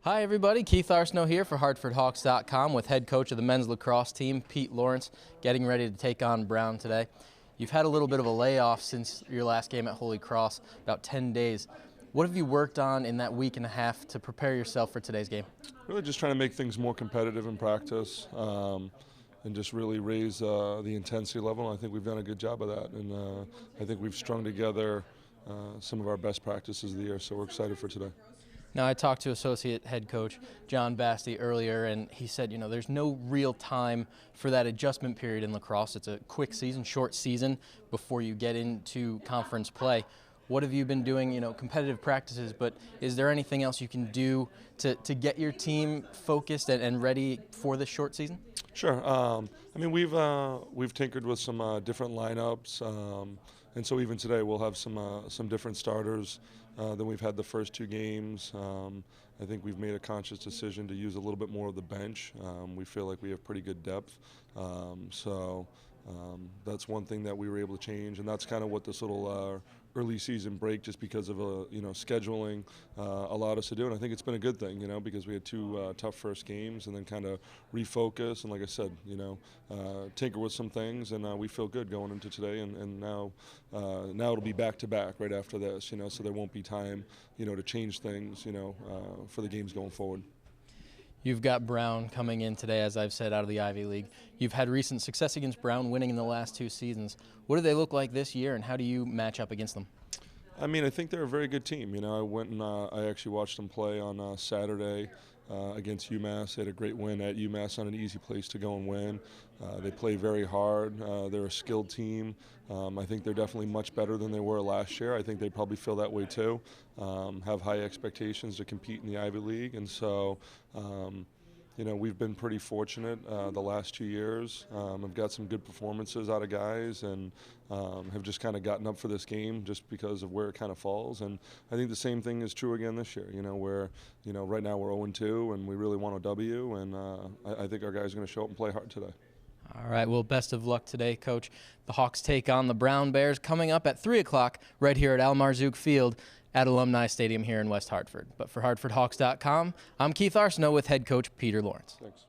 Hi everybody, Keith Arsenault here for HartfordHawks.com with head coach of the men's lacrosse team, Pete Lawrence, getting ready to take on Brown today. You've had a little bit of a layoff since your last game at Holy Cross, about 10 days. What have you worked on in that week and a half to prepare yourself for today's game? Really just trying to make things more competitive in practice and just really raise the intensity level. I think we've done a good job of that, and I think we've strung together some of our best practices of the year, so we're excited for today. Now, I talked to associate head coach John Basti earlier, and he said, there's no real time for that adjustment period in lacrosse. It's a quick season, short season before you get into conference play. What have you been doing, competitive practices, but is there anything else you can do to get your team focused and ready for this short season? Sure. We've tinkered with some different lineups, and so even today we'll have some different starters than we've had the first two games. I think we've made a conscious decision to use a little bit more of the bench. We feel like we have pretty good depth, so that's one thing that we were able to change, and that's kind of what this little early season break, just because of scheduling, allowed us to do. And I think it's been a good thing, because we had two tough first games, and then kind of refocus and, like I said, tinker with some things, and we feel good going into today. And now it'll be back to back right after this, so there won't be time, to change things, for the games going forward. You've got Brown coming in today, as I've said, out of the Ivy League. You've had recent success against Brown, winning in the last two seasons. What do they look like this year, and how do you match up against them? I think they're a very good team. I went and I actually watched them play on Saturday against UMass. They had a great win at UMass, on an easy place to go and win. They play very hard. They're a skilled team. I think they're definitely much better than they were last year. I think they probably feel that way too. Have high expectations to compete in the Ivy League, and so we've been pretty fortunate the last 2 years. I've got some good performances out of guys, and have just kind of gotten up for this game just because of where it kind of falls. And I think the same thing is true again this year, where right now we're 0-2 and we really want a W, and I think our guys are going to show up and play hard today. All right, well, best of luck today, Coach. The Hawks take on the Brown Bears coming up at 3 o'clock right here at Al-Marzook Field at Alumni Stadium here in West Hartford. But for HartfordHawks.com, I'm Keith Arsenault with head coach Peter Lawrence. Thanks.